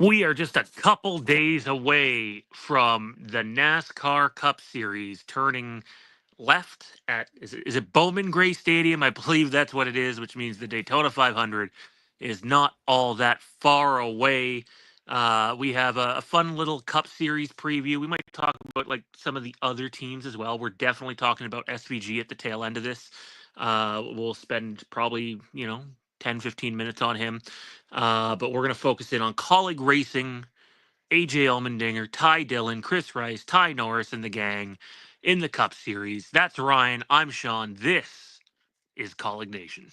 We are just a couple days away from the NASCAR Cup Series turning left at is it Bowman Gray Stadium? I believe that's what it is, which means the Daytona 500 is not all that far away. We have a fun little Cup Series preview. We might talk about like some of the other teams as well. We're definitely talking about SVG at the tail end of this. We'll spend probably 10-15 minutes on him, but we're going to focus in on Kaulig Racing, AJ Allmendinger, Ty Dillon, Chris Rice, Ty Norris, and the gang in the Cup Series. That's Ryan. I'm Sean. This is Kaulig Nation.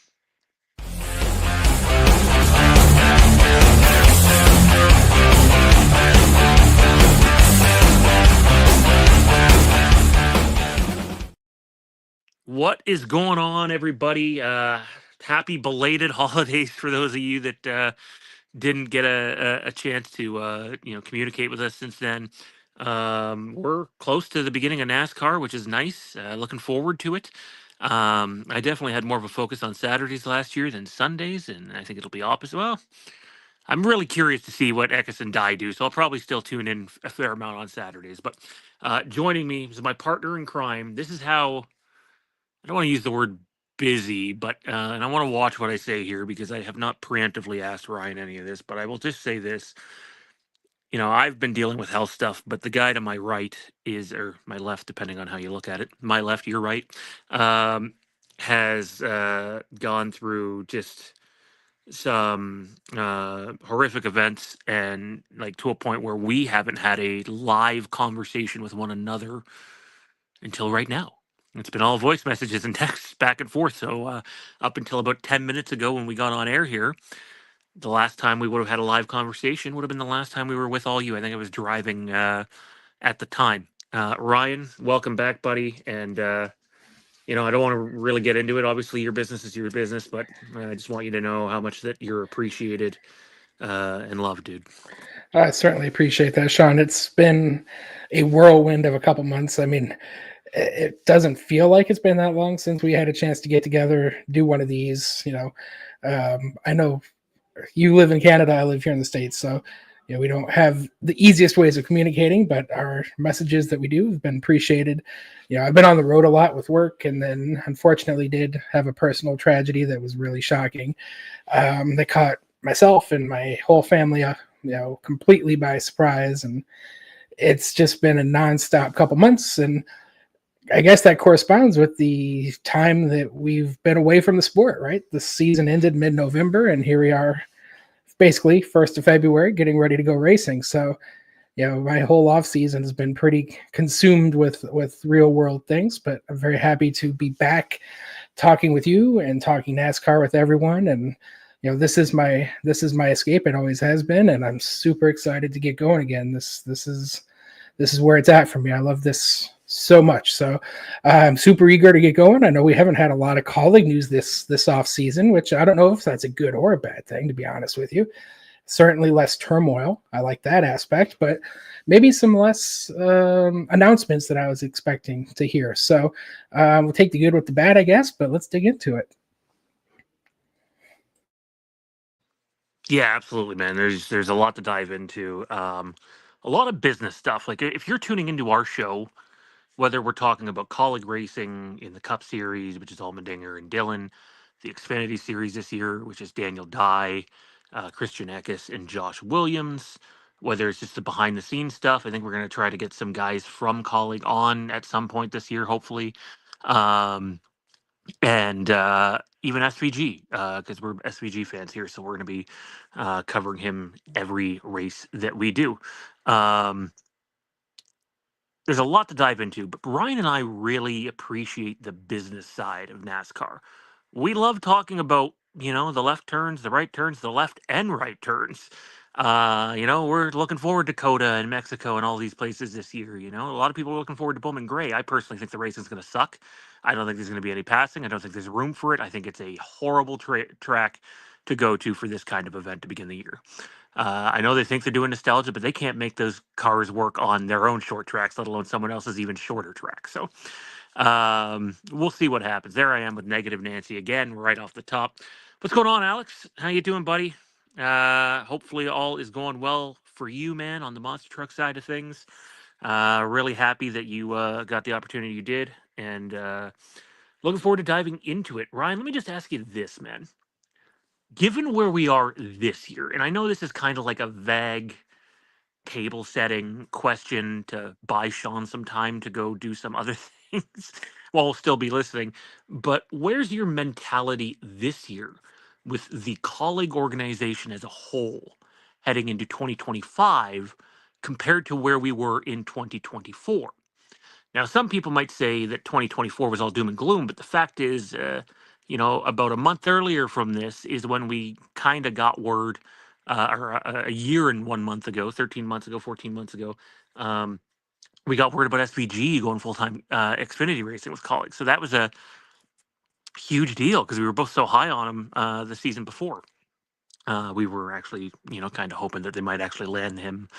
What is going on, everybody? Happy belated holidays for those of you that didn't get a chance to communicate with us since then. We're close to the beginning of NASCAR, which is nice. Looking forward to it. I definitely had more of a focus on Saturdays last year than Sundays, and I think it'll be opposite. Well, I'm really curious to see what Eckes and Dye do, so I'll probably still tune in a fair amount on Saturdays. But joining me is my partner in crime. This is how I don't want to use the word busy, but and I want to watch what I say here because I have not preemptively asked Ryan any of this, but I will just say this. I've been dealing with health stuff, but the guy to my right or my left, depending on how you look at it, my left, your right, um, has gone through just some horrific events and like to a point where we haven't had a live conversation with one another until right now. It's been all voice messages and texts back and forth. So up until about 10 minutes ago when we got on air here, the last time we would have had a live conversation would have been the last time we were with all you. I think I was driving at the time. Ryan, welcome back, buddy. And, I don't want to really get into it. Obviously, your business is your business, but I just want you to know how much that you're appreciated and loved, dude. I certainly appreciate that, Sean. It's been a whirlwind of a couple months. I mean, it doesn't feel like it's been that long since we had a chance to get together, do one of these. I know you live in Canada, I live here in the States, so we don't have the easiest ways of communicating, but our messages that we do have been appreciated. I've been on the road a lot with work, and then unfortunately did have a personal tragedy that was really shocking. That caught myself and my whole family completely by surprise, and it's just been a nonstop couple months. And I guess that corresponds with the time that we've been away from the sport, right? The season ended mid-November, and here we are basically 1st of February getting ready to go racing. So my whole off season has been pretty consumed with real world things, but I'm very happy to be back talking with you and talking NASCAR with everyone. And this is my escape. It always has been, and I'm super excited to get going again. This is where it's at for me. I love this so much. So I'm super eager to get going. I know we haven't had a lot of Kaulig news this off season, which I don't know if that's a good or a bad thing, to be honest with you. Certainly less turmoil. I like that aspect, but maybe some less announcements that I was expecting to hear. So we'll take the good with the bad, I guess, but let's dig into it. Yeah, absolutely, man. There's a lot to dive into. A lot of business stuff. Like if you're tuning into our show, whether we're talking about Kaulig Racing in the Cup Series, which is Allmendinger and Dillon, the Xfinity Series this year, which is Daniel Dye, Christian Eckes, and Josh Williams, whether it's just the behind the scenes stuff. I think we're going to try to get some guys from Kaulig on at some point this year, hopefully. Um, and even SVG, because we're SVG fans here, so we're going to be covering him every race that we do. There's a lot to dive into, but Ryan and I really appreciate the business side of NASCAR. We love talking about, the left turns, the right turns, the left and right turns. We're looking forward to Coda and Mexico and all these places this year. A lot of people are looking forward to Bowman Gray. I personally think the racing's going to suck. I don't think there's going to be any passing. I don't think there's room for it. I think it's a horrible track to go to for this kind of event to begin the year. I know they think they're doing nostalgia, but they can't make those cars work on their own short tracks, let alone someone else's even shorter track. So we'll see what happens. There I am with negative Nancy again, right off the top. What's going on, Alex? How you doing, buddy? Hopefully, all is going well for you, man, on the monster truck side of things. Really happy that you got the opportunity you did, and looking forward to diving into it. Ryan, let me just ask you this, man. Given where we are this year, and I know this is kind of like a vague table setting question to buy Sean some time to go do some other things while we'll still be listening. But where's your mentality this year with the Kaulig organization as a whole heading into 2025 compared to where we were in 2024? Now, some people might say that 2024 was all doom and gloom, but the fact is, about a month earlier from this is when we kind of got word, or a year and 1 month ago, 13 months ago, 14 months ago, um, we got word about SVG going full time Xfinity racing with colleagues. So that was a huge deal because we were both so high on him the season before. We were actually, kind of hoping that they might actually land him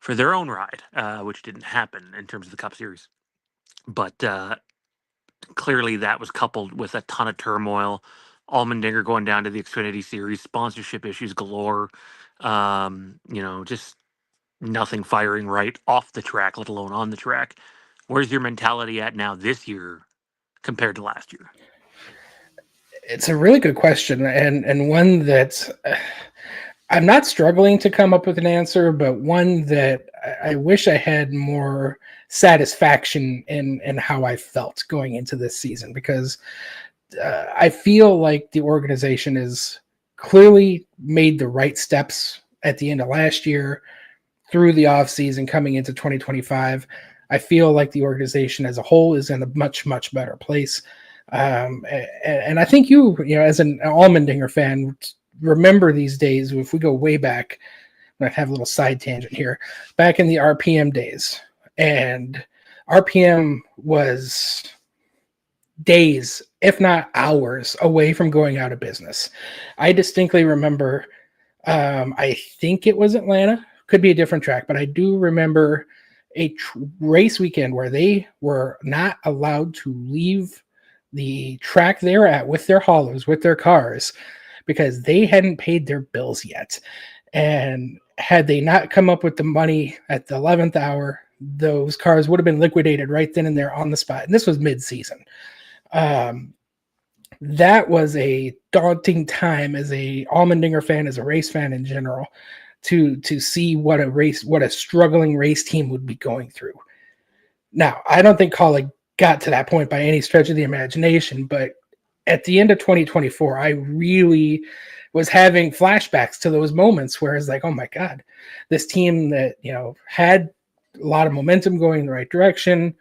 for their own ride, which didn't happen in terms of the Cup Series. But clearly that was coupled with a ton of turmoil. Allmendinger going down to the Xfinity Series, sponsorship issues galore. Just nothing firing right off the track, let alone on the track. Where's your mentality at now this year compared to last year? It's a really good question, and one that I'm not struggling to come up with an answer, but one that I wish I had more satisfaction in how I felt going into this season, because I feel like the organization has clearly made the right steps at the end of last year through the offseason coming into 2025. I feel like the organization as a whole is in a much, much better place. And I think as an Allmendinger fan, remember these days, if we go way back, I have a little side tangent here, back in the RPM days. And RPM was days, if not hours, away from going out of business. I distinctly remember, I think it was Atlanta, could be a different track, but I do remember a race weekend where they were not allowed to leave the track they were at with their haulers, with their cars, because they hadn't paid their bills yet. And had they not come up with the money at the 11th hour, those cars would have been liquidated right then and there on the spot. And this was mid-season. That was a daunting time as a Allmendinger fan, as a race fan in general, to see what a struggling race team would be going through. Now, I don't think Kaulig got to that point by any stretch of the imagination, but at the end of 2024, I really was having flashbacks to those moments where it's like, oh my God, this team that, had a lot of momentum going in the right direction,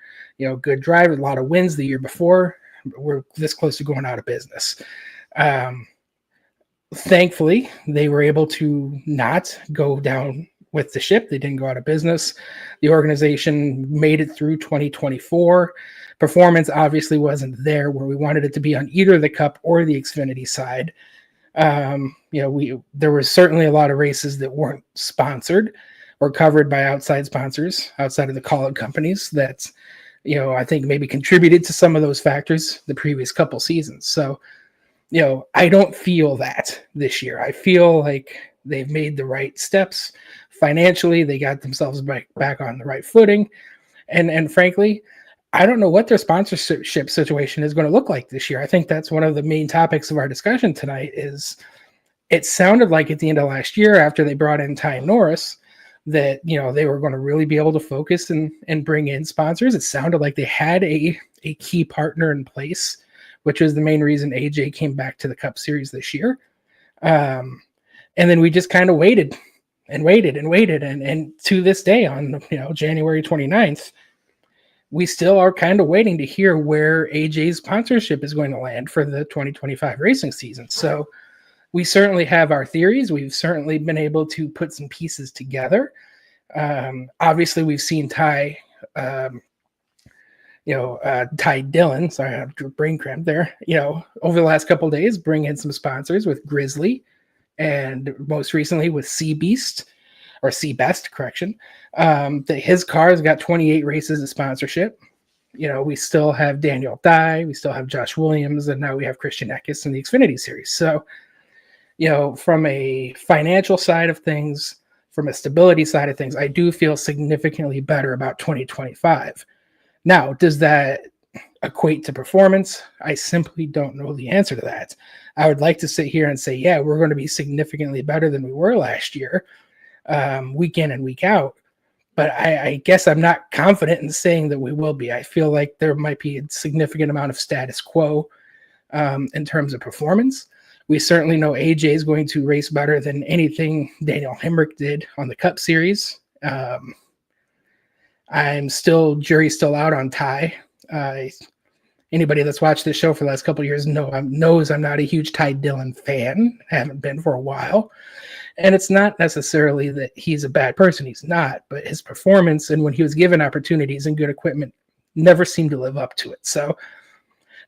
good drive, a lot of wins the year before, we're this close to going out of business. Thankfully, they were able to not go down with the ship. They didn't go out of business. The organization made it through 2024. Performance obviously wasn't there where we wanted it to be on either the Cup or the Xfinity side. There was certainly a lot of races that weren't sponsored or covered by outside sponsors, outside of the Kaulig companies, that I think maybe contributed to some of those factors the previous couple seasons. So, I don't feel that this year. I feel like they've made the right steps financially. They got themselves back on the right footing. And frankly, I don't know what their sponsorship situation is going to look like this year. I think that's one of the main topics of our discussion tonight. Is it sounded like at the end of last year, after they brought in Ty Norris, that they were going to really be able to focus and bring in sponsors. It sounded like they had a key partner in place, which was the main reason AJ came back to the Cup Series this year. And then we just kind of waited and waited and waited. And to this day, on January 29th, we still are kind of waiting to hear where AJ's sponsorship is going to land for the 2025 racing season. So we certainly have our theories. We've certainly been able to put some pieces together. Obviously, we've seen Ty Dillon, sorry, I have a brain cramp there, over the last couple of days, bring in some sponsors with Grizzly and most recently with Sea Beast, or Sea Best, correction. His car's got 28 races of sponsorship. We still have Daniel Dye, we still have Josh Williams, and now we have Christian Eckes in the Xfinity Series. So, from a financial side of things, from a stability side of things, I do feel significantly better about 2025. Now, does that equate to performance? I simply don't know the answer to that. I would like to sit here and say, yeah, we're going to be significantly better than we were last year, week in and week out. But I guess I'm not confident in saying that we will be. I feel like there might be a significant amount of status quo in terms of performance. We certainly know AJ is going to race better than anything Daniel Hemrick did on the Cup Series. I'm still, jury's still out on Ty. Anybody that's watched this show for the last couple of years knows I'm not a huge Ty Dillon fan. I haven't been for a while. And it's not necessarily that he's a bad person. He's not. But his performance and when he was given opportunities and good equipment never seemed to live up to it. So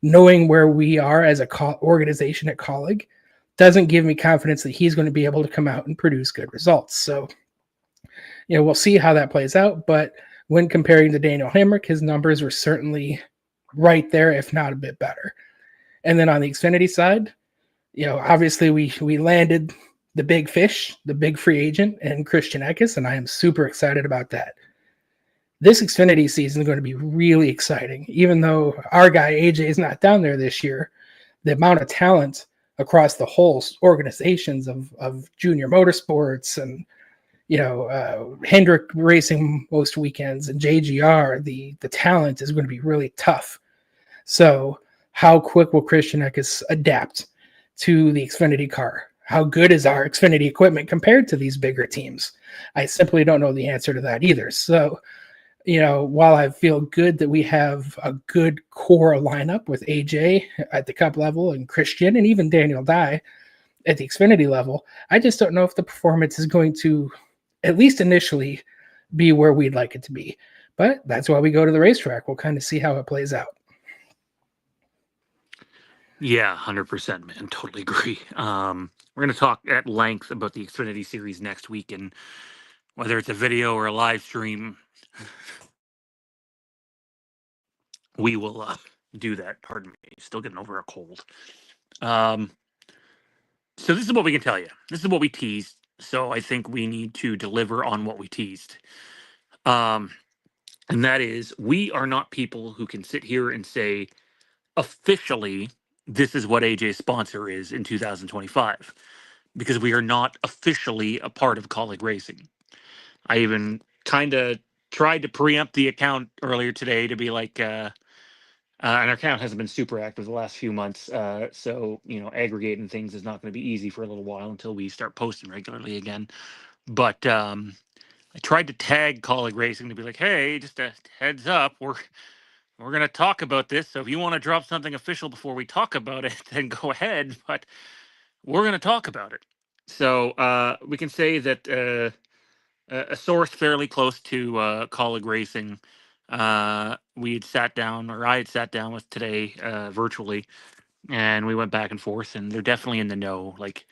knowing where we are as a organization at Kaulig doesn't give me confidence that he's going to be able to come out and produce good results. So, we'll see how that plays out. But when comparing to Daniel Hemrick, his numbers were certainly right there, if not a bit better. And then on the Xfinity side, obviously we landed the big fish, the big free agent, and Christian Eckes, and I am super excited about that. This Xfinity season is going to be really exciting. Even though our guy AJ is not down there this year, the amount of talent across the whole organizations of Junior Motorsports and Hendrick racing most weekends and JGR, the talent is going to be really tough. So how quick will Christian Eckes adapt to the Xfinity car? How good is our Xfinity equipment compared to these bigger teams? I simply don't know the answer to that either. So, while I feel good that we have a good core lineup with AJ at the Cup level and Christian and even Daniel Dye at the Xfinity level, I just don't know if the performance is going to, at least initially, be where we'd like it to be. But that's why we go to the racetrack. We'll kind of see how it plays out. Yeah, 100%, man. Totally agree. We're going to talk at length about the Xfinity Series next week, and whether it's a video or a live stream, we will do that. Pardon me. Still getting over a cold. So this is what we can tell you. This is what we teased. So I think we need to deliver on what we teased. And that is, we are not people who can sit here and say, officially, this is what AJ's sponsor is in 2025, because we are not officially a part of Kaulig Racing. I even kind of tried to preempt the account earlier today to be like, and our account hasn't been super active the last few months. So, aggregating things is not going to be easy for a little while until we start posting regularly again. But I tried to tag Kaulig Racing to be like, hey, just a heads up, we're going to talk about this. So if you want to drop something official before we talk about it, then go ahead. But we're going to talk about it. So we can say that a source fairly close to Kaulig Racing, we had sat down, or I had sat down with today virtually, and we went back and forth, and they're definitely in the know. Like,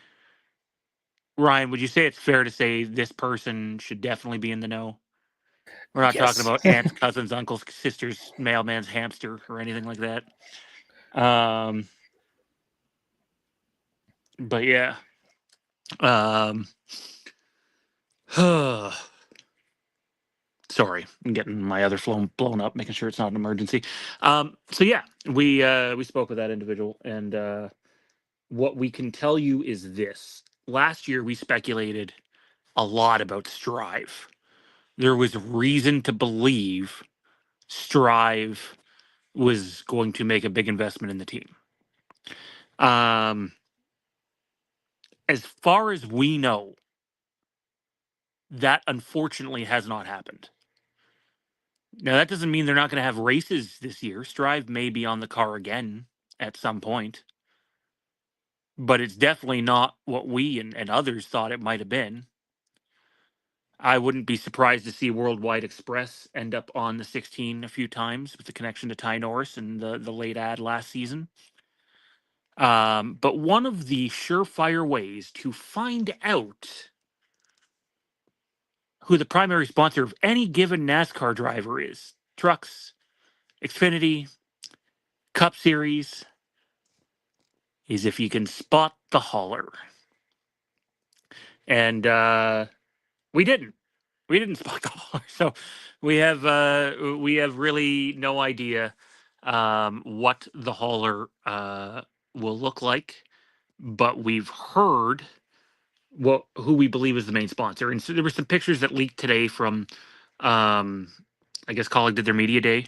Ryan, would you say it's fair to say this person should definitely be in the know? We're not talking Yes. about aunts, cousins, uncles, sisters, mailman's hamster, or anything like that. Um, but yeah. Um, sorry, I'm getting my other phone blown up, making sure it's not an emergency. So yeah, we spoke with that individual, and what we can tell you is this: last year we speculated a lot about Strive. There was reason to believe Strive was going to make a big investment in the team. Um, as far as we know, that unfortunately has not happened. Now, that doesn't mean they're not going to have races this year. Strive may be on the car again at some point, but it's definitely not what we and others thought it might have been. I wouldn't be surprised to see Worldwide Express end up on the 16 a few times with the connection to Ty Norris and the late ad last season. But one of the surefire ways to find out who the primary sponsor of any given NASCAR driver is, trucks, Xfinity, Cup Series, is if you can spot the hauler. and we didn't. We didn't spot the hauler, so we have really no idea what the hauler will look like, but we've heard what who we believe is the main sponsor. And so there were some pictures that leaked today from, um, I guess Kaulig did their media day.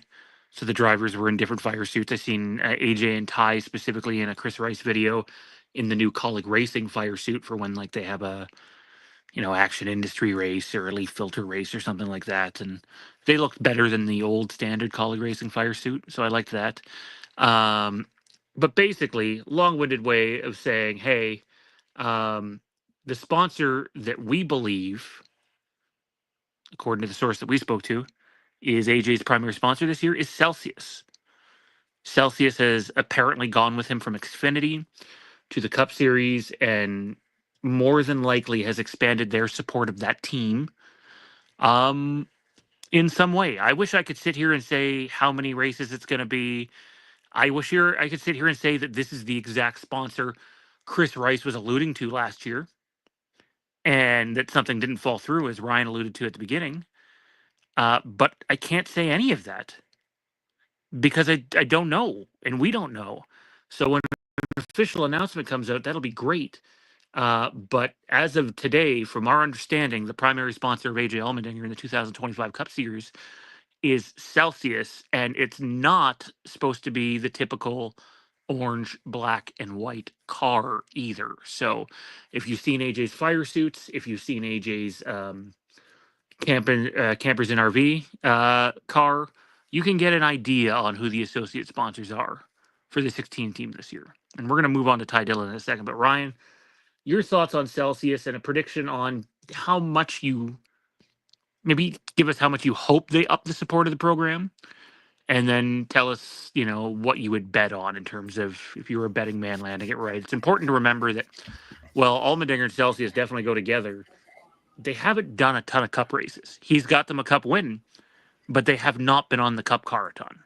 So the drivers were in different fire suits. I seen AJ and Ty specifically in a Chris Rice video in the new Kaulig Racing fire suit for when like they have a action industry race or a leaf filter race or something like that. And they looked better than the old standard Kaulig Racing fire suit. So I liked that. Um, but basically, long-winded way of saying, hey, um, the sponsor that we believe, according to the source that we spoke to, is AJ's primary sponsor this year is Celsius. Celsius has apparently gone with him from Xfinity to the Cup Series and more than likely has expanded their support of that team in some way. I wish I could sit here and say how many races it's going to be. I wish I could sit here and say that this is the exact sponsor Chris Rice was alluding to last year and that something didn't fall through, as Ryan alluded to at the beginning. But I can't say any of that because I don't know, and we don't know. So when an official announcement comes out, that'll be great. But as of today, from our understanding, the primary sponsor of AJ Allmendinger in the 2025 Cup Series is Celsius, and it's not supposed to be the typical orange, black, and white car either. So if you've seen AJ's fire suits, if you've seen AJ's campers in RV car, you can get an idea on who the associate sponsors are for the 16 team this year. And we're going to move on to Ty Dillon in a second. But Ryan, your thoughts on Celsius and a prediction on how much you maybe give us how much you hope they up the support of the program, and then tell us, what you would bet on in terms of if you were a betting man landing it right. It's important to remember that, well, Allmendinger and Celsius definitely go together. They haven't done a ton of cup races. He's got them a cup win, but they have not been on the cup car a ton.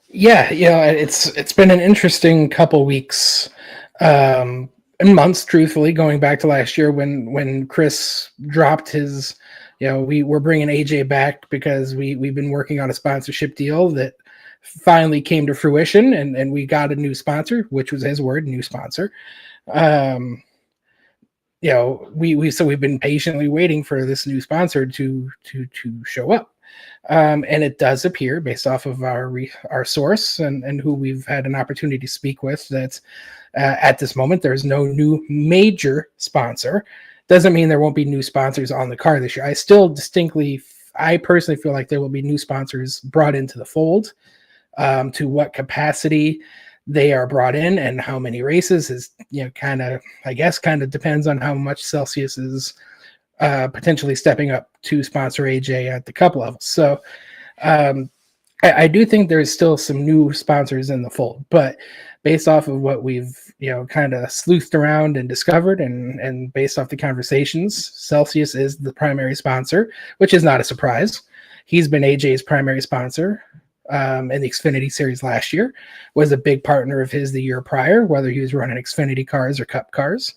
Yeah, it's been an interesting couple weeks and months, truthfully, going back to last year when Chris dropped his, we were bringing AJ back because we've been working on a sponsorship deal that finally came to fruition, and we got a new sponsor, which was his word, new sponsor. We've been patiently waiting for this new sponsor to show up. And it does appear, based off of our source and who we've had an opportunity to speak with, that at this moment there's no new major sponsor. Doesn't mean there won't be new sponsors on the car this year. I personally feel like there will be new sponsors brought into the fold. To what capacity they are brought in and how many races is kind of depends on how much Celsius is potentially stepping up to sponsor AJ at the cup level. So I do think there's still some new sponsors in the fold, but based off of what we've kind of sleuthed around and discovered, and based off the conversations, Celsius is the primary sponsor, which is not a surprise. He's been AJ's primary sponsor in the Xfinity Series last year, was a big partner of his the year prior, whether he was running Xfinity cars or Cup cars.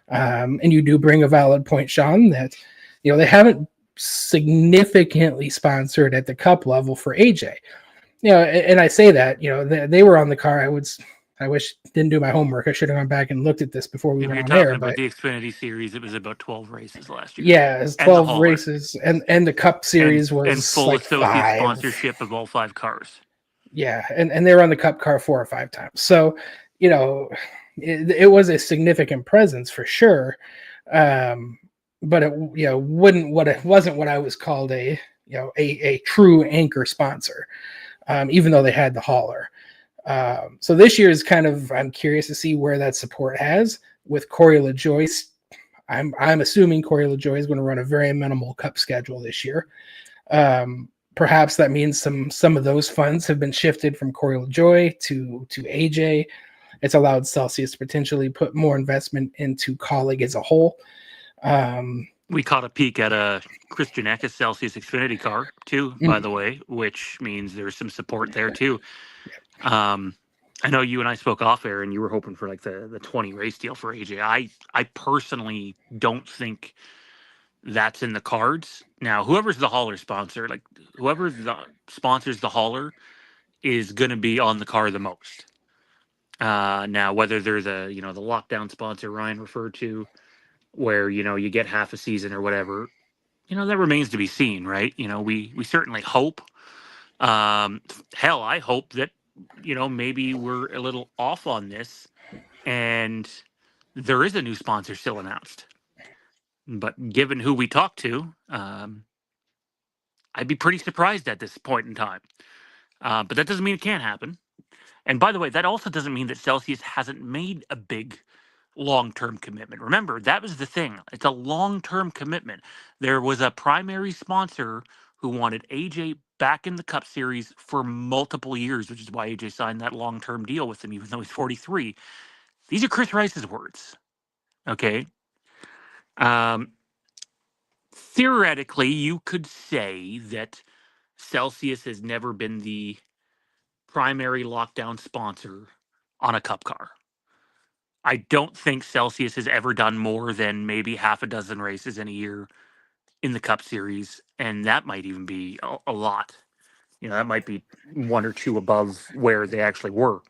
And you do bring a valid point, Sean, that they haven't significantly sponsored at the Cup level for AJ. And I say that they were on the car. I wish didn't do my homework. I should have gone back and looked at this before we If went you're on talking air. about But the Xfinity Series, it was about 12 races last year. yeah, it's And the 12 hauler. races, and the Cup Series and was full like associate 5. sponsorship of all 5 cars. Yeah, and they were on the Cup car 4 or 5 times. So it was a significant presence for sure. But it wasn't what I was called a true anchor sponsor, even though they had the hauler. So this year is I'm curious to see where that support has with Corey LaJoie. I'm assuming Corey LaJoie is going to run a very minimal Cup schedule this year. Perhaps that means some of those funds have been shifted from Corey LaJoie to AJ. It's allowed Celsius to potentially put more investment into Kaulig as a whole. We caught a peek at a Christian Eckes Celsius Xfinity car too, by the way, which means there's some support there too. I know you and I spoke off air, and you were hoping for like the 20 race deal for AJ. I personally don't think that's in the cards. Now, whoever's the hauler sponsor, like whoever sponsors the hauler, is going to be on the car the most. Now, whether they're the lockdown sponsor Ryan referred to, where you get half a season or whatever, that remains to be seen, right? We certainly hope. Hell, I hope that maybe we're a little off on this, and there is a new sponsor still announced. But given who we talked to, I'd be pretty surprised at this point in time. But that doesn't mean it can't happen. And by the way, that also doesn't mean that Celsius hasn't made a big long-term commitment. Remember, that was the thing. It's a long-term commitment. There was a primary sponsor who wanted AJ back in the Cup Series for multiple years, which is why AJ signed that long-term deal with him, even though he's 43. These are Chris Rice's words. Okay. Um, Theoretically, you could say that Celsius has never been the primary lockdown sponsor on a Cup car. I don't think Celsius has ever done more than maybe half a dozen races in a year in the Cup Series, and that might even be a lot. That might be one or two above where they actually were.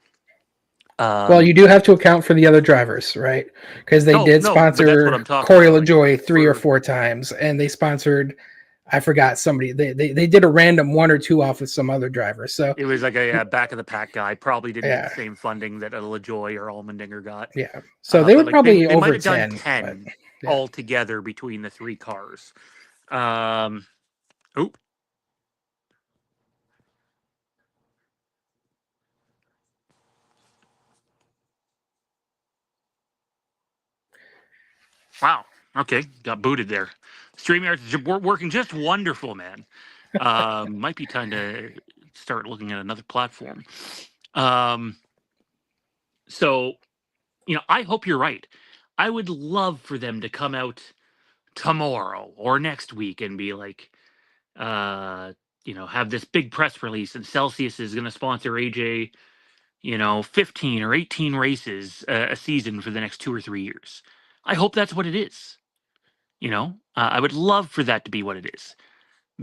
Well, Um, you do have to account for the other drivers, right? Because they no, did no, but that's what sponsor I'm talking Corey about. Like LaJoy 3 or 4 times, and they sponsored, I forgot somebody. They did a random 1 or 2 off with some other drivers. So it was like a back of the pack guy. Probably didn't get the yeah, same funding that a LaJoy or Allmendinger got. yeah. So they But were like they probably they might over have done 10, but 10 yeah. altogether between the three cars. Um, oh, wow. Okay, got booted there. StreamYard's working just wonderful, man. Might be time to start looking at another platform. Um, so I hope you're right. I would love for them to come out tomorrow or next week and be like, uh, have this big press release, and Celsius is going to sponsor AJ, 15 or 18 races a season for the next 2 or 3 years. I hope that's what it is. I would love for that to be what it is,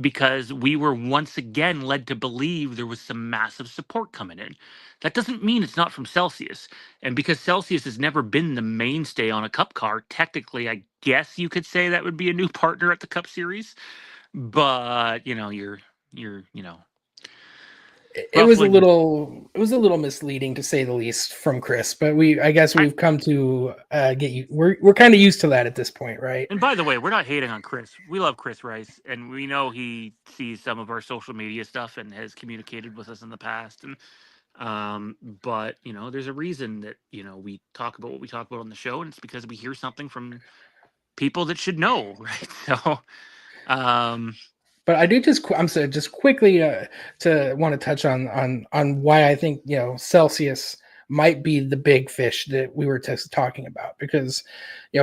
because we were once again led to believe there was some massive support coming in. That doesn't mean it's not from Celsius. And because Celsius has never been the mainstay on a Cup car, technically, I guess you could say that would be a new partner at the Cup Series. But you're It was a ruffling. little misleading to say the least from Chris, but I guess I we've come to get you. We're kind of used to that at this point, right? And by the way, we're not hating on Chris. We love Chris Rice, and we know he sees some of our social media stuff and has communicated with us in the past. And but there's a reason that we talk about what we talk about on the show, and it's because we hear something from people that should know, right? So, um, But I do I'm sorry, just quickly to want to touch on why I think Celsius might be the big fish that we were just talking about, because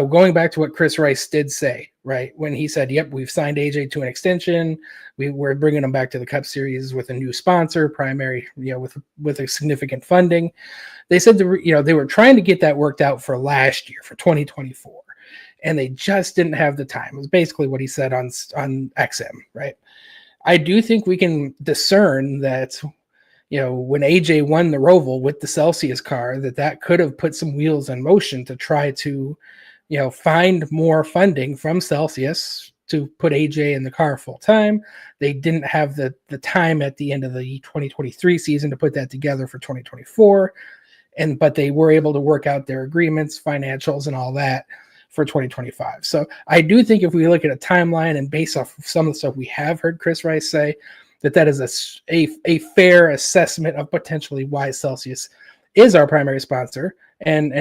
going back to what Chris Rice did say, right, when he said, "Yep, we've signed AJ to an extension, we're bringing him back to the Cup Series with a new sponsor, primary, with a significant funding." They said they were trying to get that worked out for last year, for 2024, and they just didn't have the time. It was basically what he said on XM, right? I do think we can discern that when AJ won the Roval with the Celsius car, that could have put some wheels in motion to try to find more funding from Celsius to put AJ in the car full time. They didn't have the time at the end of the 2023 season to put that together for 2024, but they were able to work out their agreements, financials, and all that for 2025. So I do think if we look at a timeline and based off of some of the stuff we have heard Chris Rice say, that is a fair assessment of potentially why Celsius is our primary sponsor, and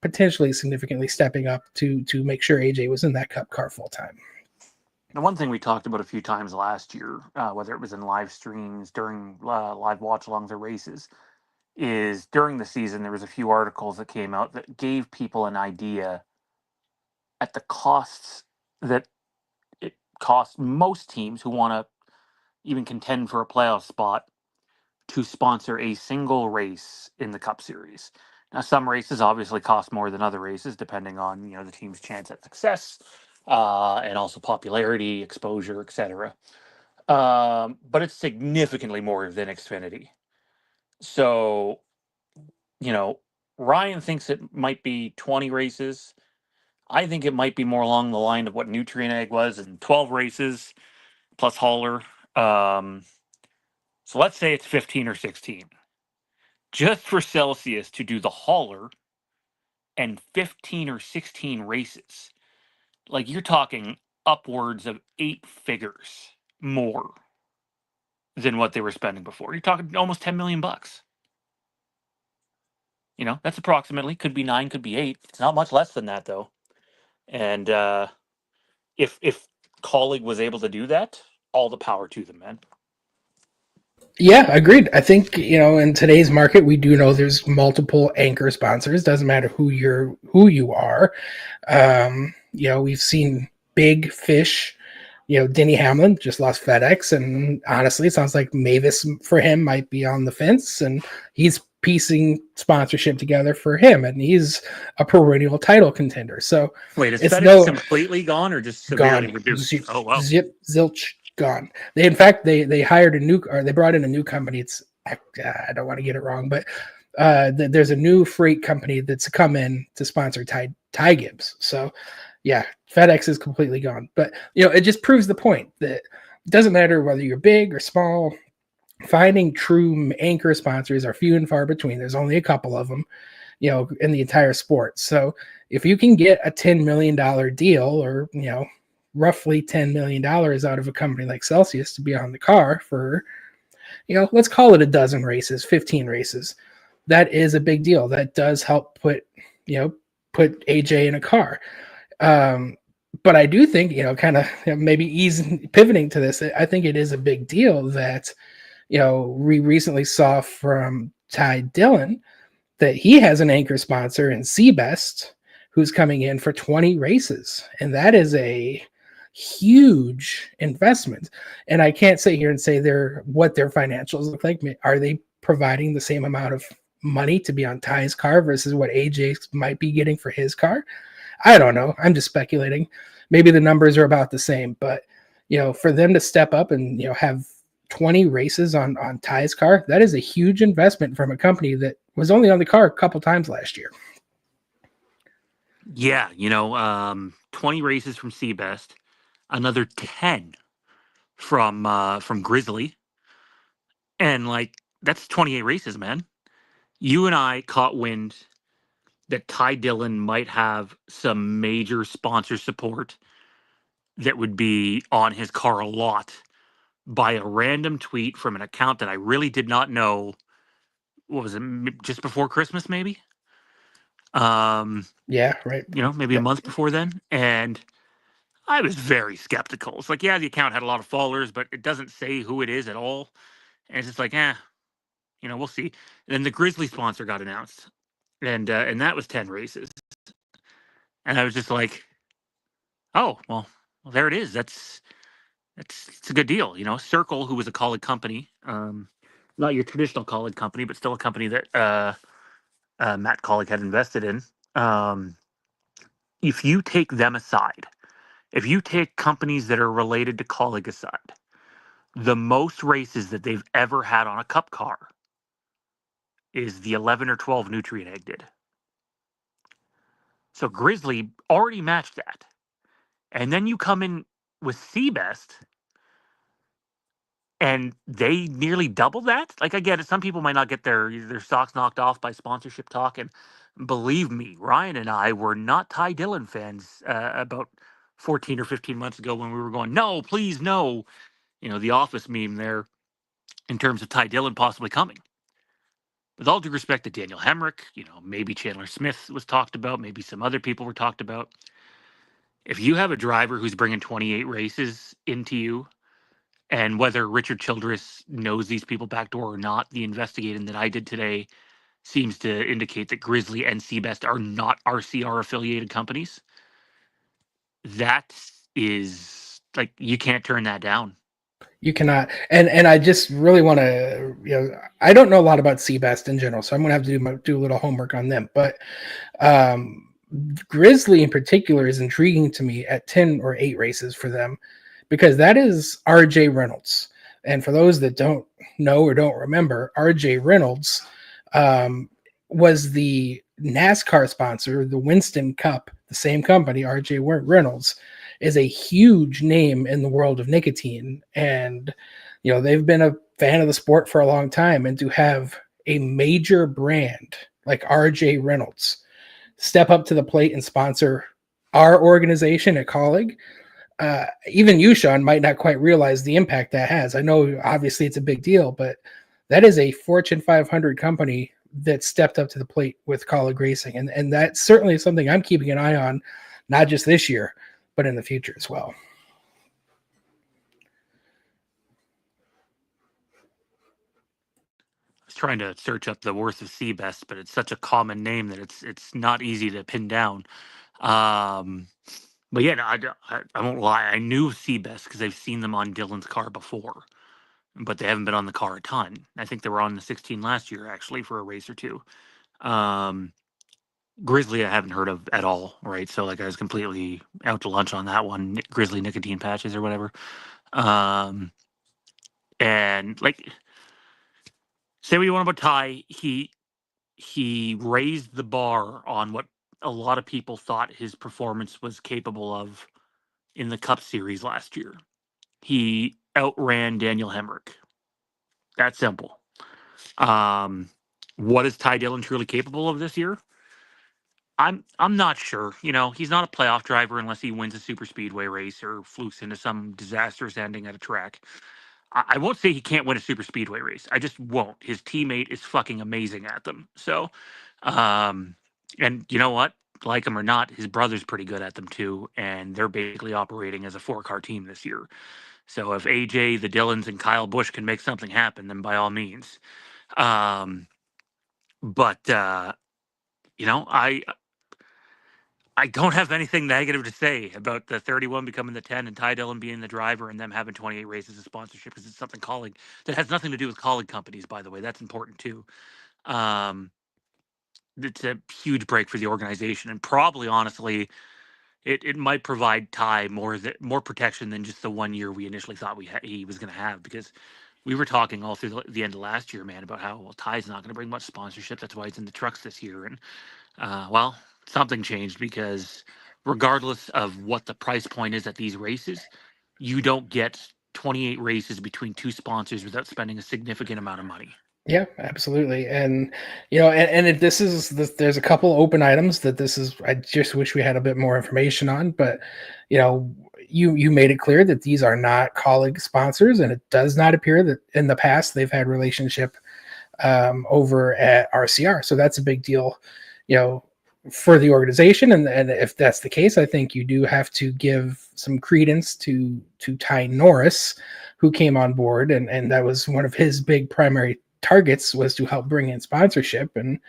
potentially significantly stepping up to make sure AJ was in that Cup car full time. the one thing we talked about a few times last year, whether it was in live streams, during live watch-alongs or races, is during the season there was a few articles that came out that gave people an idea at the costs that it costs most teams who want to even contend for a playoff spot to sponsor a single race in the Cup Series. Now, some races obviously cost more than other races, depending on the team's chance at success, and also popularity, exposure, etc. But it's significantly more than Xfinity. So, you know, Ryan thinks it might be 20 races. I think it might be more along the line of what Nutrient Egg was, and 12 races plus hauler. So let's say it's 15 or 16. Just for Celsius to do the hauler and 15 or 16 races. Like, you're talking upwards of 8 figures more than what they were spending before. You're talking almost 10 million bucks. That's approximately, could be 9, could be 8. It's not much less than that, though. And if Kaulig was able to do that, all the power to them, man. Yeah, agreed. I think, in today's market, we do know there's multiple anchor sponsors. Doesn't matter who you are. We've seen big fish. Denny Hamlin just lost FedEx, and honestly, it sounds like Mavis for him might be on the fence, and he's piecing sponsorship together for him, and he's a perennial title contender. So Wait, is it's FedEx no completely gone or just severely gone, reduced? zip, Oh, wow. zip, zilch, gone. In fact, they hired they brought in a new company. It's I don't want to get it wrong, but there's a new freight company that's come in to sponsor Ty Gibbs. So yeah, FedEx is completely gone. But it just proves the point that it doesn't matter whether you're big or small. Finding true anchor sponsors are few and far between. There's only a couple of them, in the entire sport. So if you can get a $10 million deal, or roughly $10 million out of a company like Celsius to be on the car for, let's call it a dozen races, 15 races, that is a big deal. That does help put AJ in a car. But I do think, kind of maybe pivoting to this, I think it is a big deal that, we recently saw from Ty Dillon that he has an anchor sponsor in Seabest who's coming in for 20 races. And that is a huge investment. And I can't sit here and say what their financials look like. Are they providing the same amount of money to be on Ty's car versus what AJ might be getting for his car? I don't know. I'm just speculating. Maybe the numbers are about the same, but for them to step up and have 20 races on Ty's car, that is a huge investment from a company that was only on the car a couple times last year. Yeah, 20 races from Seabest, another 10 from Grizzly, and like that's 28 races, man. You and I caught wind that Ty Dillon might have some major sponsor support that would be on his car a lot by a random tweet from an account that I really did not know. What was it? Just before Christmas, maybe? Yeah, right. Maybe a month before then. And I was very skeptical. It's like, yeah, the account had a lot of followers, but it doesn't say who it is at all. And it's just like, we'll see. And then the Grizzly sponsor got announced, and that was 10 races. And I was just like, oh, well, there it is. It's a good deal. Circle, who was a Kaulig company, not your traditional Kaulig company, but still a company that Matt Kaulig had invested in. If you take them aside, if you take companies that are related to Kaulig aside, the most races that they've ever had on a Cup car is the 11 or 12 Nutrient Egg did. So Grizzly already matched that. And then you come in with Seabest, and they nearly double that. Like, I get it. Some people might not get their socks knocked off by sponsorship talk. And believe me, Ryan and I were not Ty Dillon fans about 14 or 15 months ago when we were going, no, please, no. The Office meme there in terms of Ty Dillon possibly coming. With all due respect to Daniel Hemrick, maybe Chandler Smith was talked about, maybe some other people were talked about. If you have a driver who's bringing 28 races into you, and whether Richard Childress knows these people backdoor or not, the investigating that I did today seems to indicate that Grizzly and Seabest are not RCR affiliated companies. That is like, you can't turn that down. You cannot, and I just really want to, I don't know a lot about Seabest in general, so I'm going to have to do a little homework on them. But um, Grizzly in particular is intriguing to me at 10 or 8 races for them, because that is AJ Reynolds. And for those that don't know or don't remember, AJ Reynolds um, was the NASCAR sponsor, the Winston Cup, the same company, AJ Reynolds, is a huge name in the world of nicotine. And, they've been a fan of the sport for a long time. And to have a major brand like AJ Reynolds step up to the plate and sponsor our organization at Kaulig, even you, Sean, might not quite realize the impact that has. I know obviously it's a big deal, but that is a Fortune 500 company that stepped up to the plate with Kaulig Racing. And that's certainly something I'm keeping an eye on, not just this year, but in the future as well. I was trying to search up the worth of Seabest, but it's such a common name that it's not easy to pin down. Um, but yeah, no, I won't lie. I knew Seabest because I've seen them on Dillon's car before, but they haven't been on the car a ton. I think they were on the 16 last year, actually, for a race or two. Um, Grizzly, I haven't heard of at all, right? So, like, I was completely out to lunch on that one. Grizzly nicotine patches or whatever. Um, and like, say what you want about Ty, he raised the bar on what a lot of people thought his performance was capable of in the Cup Series last year. He outran Daniel Hemrick. That simple. What is Ty Dillon truly capable of this year? I'm not sure. He's not a playoff driver unless he wins a super speedway race or flukes into some disastrous ending at a track. I won't say he can't win a super speedway race. I just won't. His teammate is fucking amazing at them. So, and you know what? Like him or not, his brother's pretty good at them too, and they're basically operating as a 4-car team this year. So if AJ, the Dillons, and Kyle Busch can make something happen, then by all means. But I don't have anything negative to say about the 31 becoming the 10 and Ty Dillon being the driver and them having 28 races of sponsorship, because it's something Kaulig that has nothing to do with Kaulig companies, by the way. That's important too. Um, it's a huge break for the organization, and probably honestly, it might provide Ty more protection than just the 1 year we initially thought he was going to have, because we were talking all through the end of last year, man, about how Ty's not going to bring much sponsorship. That's why he's in the trucks this year, and well, something changed, because regardless of what the price point is at these races, you don't get 28 races between two sponsors without spending a significant amount of money. Yeah, absolutely. And, there's a couple open items I just wish we had a bit more information on, but, you made it clear that these are not Kaulig sponsors, and it does not appear that in the past they've had relationship over at RCR. So that's a big deal, for the organization. And if that's the case, I think you do have to give some credence to Ty Norris, who came on board, and that was one of his big primary targets, was to help bring in sponsorship. And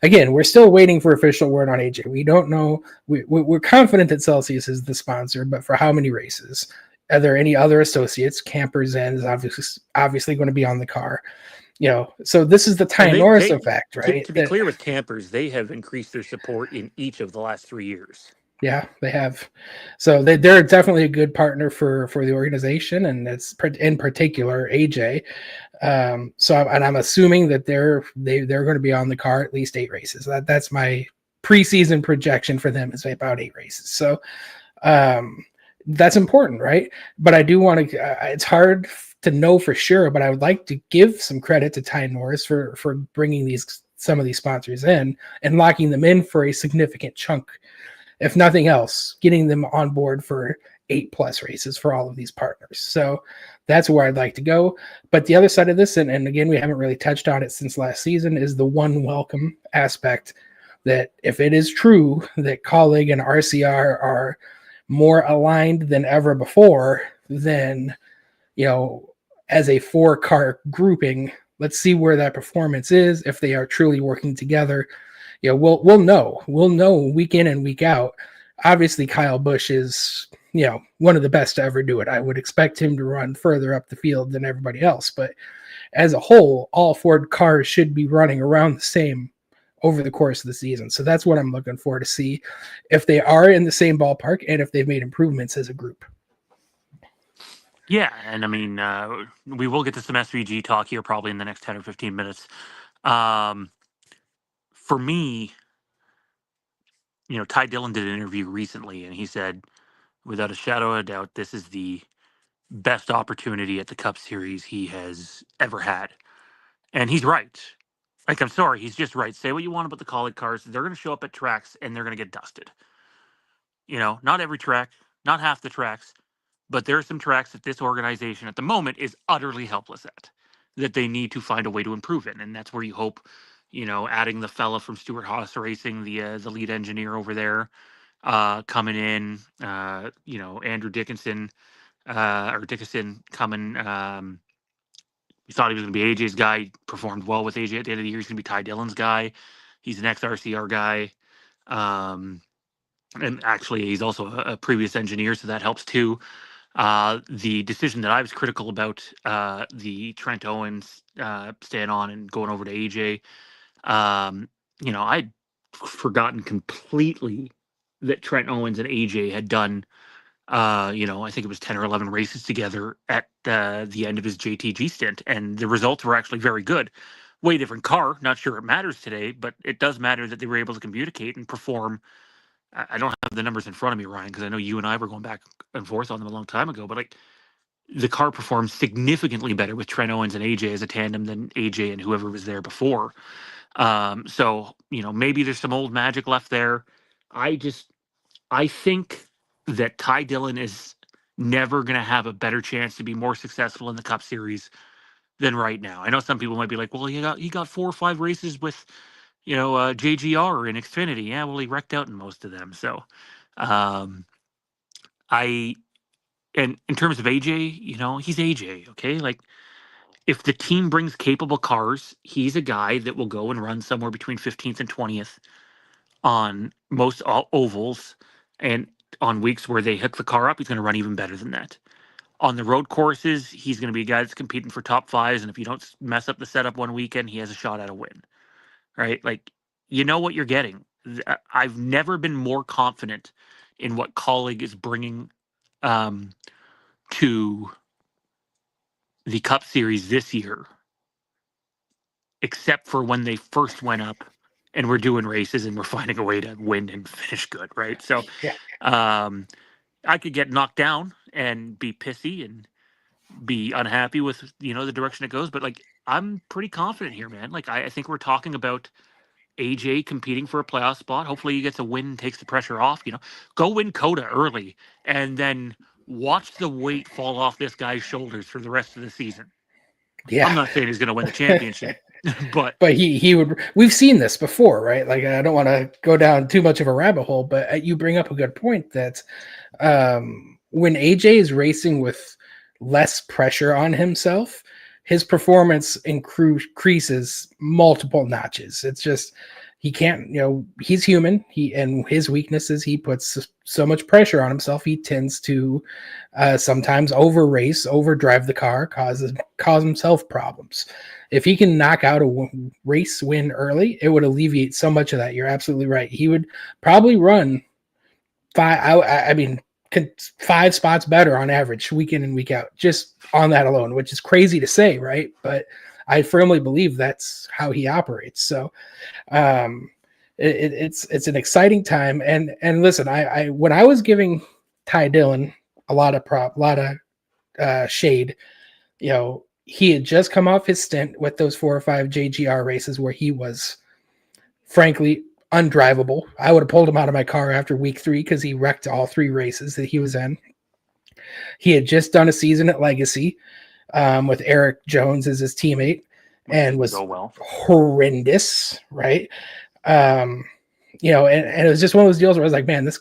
again, we're still waiting for official word on AJ. We don't know. We're confident that Celsius is the sponsor, but for how many races? Are there any other associates? Campers End is obviously going to be on the car. So this is the Ty Norris effect, right? To be clear with Campers, they have increased their support in each of the last 3 years. Yeah, they have. So they're definitely a good partner for the organization, and it's in particular AJ. I'm assuming that they're going to be on the car at least 8 races. That's my preseason projection for them, is about 8 races. So that's important, right? But I do want to. It's hard to know for sure, but I would like to give some credit to Ty Norris for bringing some of these sponsors in and locking them in for a significant chunk. If nothing else, getting them on board for 8+ races for all of these partners. So that's where I'd like to go. But the other side of this, and again, we haven't really touched on it since last season, is the one welcome aspect, that if it is true that Kaulig and RCR are more aligned than ever before, then, as a 4-car grouping, let's see where that performance is, if they are truly working together. We'll know week in and week out. Obviously, Kyle Busch is one of the best to ever do it. I would expect him to run further up the field than everybody else, but as a whole, all Ford cars should be running around the same over the course of the season. So that's what I'm looking for, to see if they are in the same ballpark and if they've made improvements as a group. Yeah, and I mean, we will get to some SVG talk here probably in the next 10 or 15 minutes. For me, Ty Dillon did an interview recently, and he said, without a shadow of a doubt, this is the best opportunity at the Cup Series he has ever had. And he's right. Like, I'm sorry, he's just right. Say what you want about the Kaulig cars. They're going to show up at tracks, and they're going to get dusted. Not every track, not half the tracks, but there are some tracks that this organization at the moment is utterly helpless at, that they need to find a way to improve in. And that's where you hope, adding the fella from Stewart Haas Racing, the lead engineer over there, coming in, Andrew Dickinson, coming. We thought he was going to be AJ's guy. He performed well with AJ at the end of the year. He's going to be Ty Dillon's guy. He's an ex-RCR guy. And actually, he's also a previous engineer, so that helps too. The decision that I was critical about, the Trent Owens staying on and going over to AJ, I'd forgotten completely that Trent Owens and AJ had done, I think it was 10 or 11 races together at the end of his JTG stint, and the results were actually very good. Way different car. Not sure it matters today, but it does matter that they were able to communicate and perform. I don't have the numbers in front of me, Ryan, because I know you and I were going back and forth on them a long time ago. But the car performed significantly better with Trent Owens and AJ as a tandem than AJ and whoever was there before. So maybe there's some old magic left there. I think that Ty Dillon is never going to have a better chance to be more successful in the Cup Series than right now. I know some people might be like, well, he got 4 or 5 races with JGR in Xfinity. Yeah, well, he wrecked out in most of them. So, and in terms of AJ, he's AJ. Okay, like if the team brings capable cars, he's a guy that will go and run somewhere between 15th and 20th on most all ovals, and on weeks where they hook the car up, he's going to run even better than that. On the road courses, he's going to be a guy that's competing for top 5s, and if you don't mess up the setup one weekend, he has a shot at a win. Right? Like, you know what you're getting. I've never been more confident in what Kaulig is bringing to the Cup Series this year, except for when they first went up and we're doing races and we're finding a way to win and finish good, right? So Yeah. I could get knocked down and be pissy and be unhappy with the direction it goes, but like I'm pretty confident here, man. Like I think we're talking about AJ competing for a playoff spot. Hopefully he gets a win, takes the pressure off. Go win Coda early, and then watch the weight fall off this guy's shoulders for the rest of the season. Yeah. I'm not saying he's going to win the championship, but he would. We've seen this before, right? Like, I don't want to go down too much of a rabbit hole, but you bring up a good point that when AJ is racing with less pressure on himself, his performance increases multiple notches. It's just he can't, he's human. And his weaknesses, he puts so much pressure on himself. He tends to sometimes overdrive the car, cause himself problems. If he can knock out a race win early, it would alleviate so much of that. You're absolutely right. He would probably run 5 spots better on average week in and week out, just on that alone, which is crazy to say, right? But I firmly believe that's how he operates. So it's an exciting time. And listen, I when I was giving Ty Dillon a lot of shade, he had just come off his stint with those 4 or 5 JGR races where he was frankly undrivable. I would have pulled him out of my car after week 3 because he wrecked all 3 races that he was in. He had just done a season at Legacy with Eric Jones as his teammate and was horrendous, right? And it was just one of those deals where I was like, man, this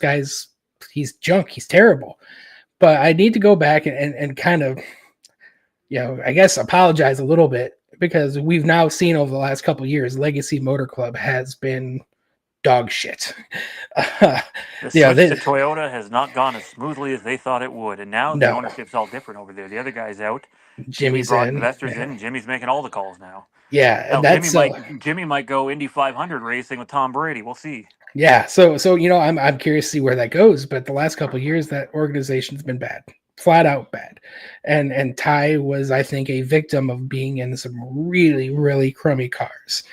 he's junk. He's terrible. But I need to go back and kind of, I guess apologize a little bit, because we've now seen over the last couple of years, Legacy Motor Club has been dog shit. The You know, switch to Toyota has not gone as smoothly as they thought it would, and now the no, ownership's all different over there. The other guy's out. Jimmy Jimmy's brought in. investors in, and Jimmy's making all the calls now. Yeah, and Hell, that's Jimmy might go Indy 500 racing with Tom Brady. We'll see. yeah. So you know, I'm curious to see where that goes. But the last couple of years, that organization's been bad, flat out bad, and Ty was, I think, a victim of being in some really crummy cars.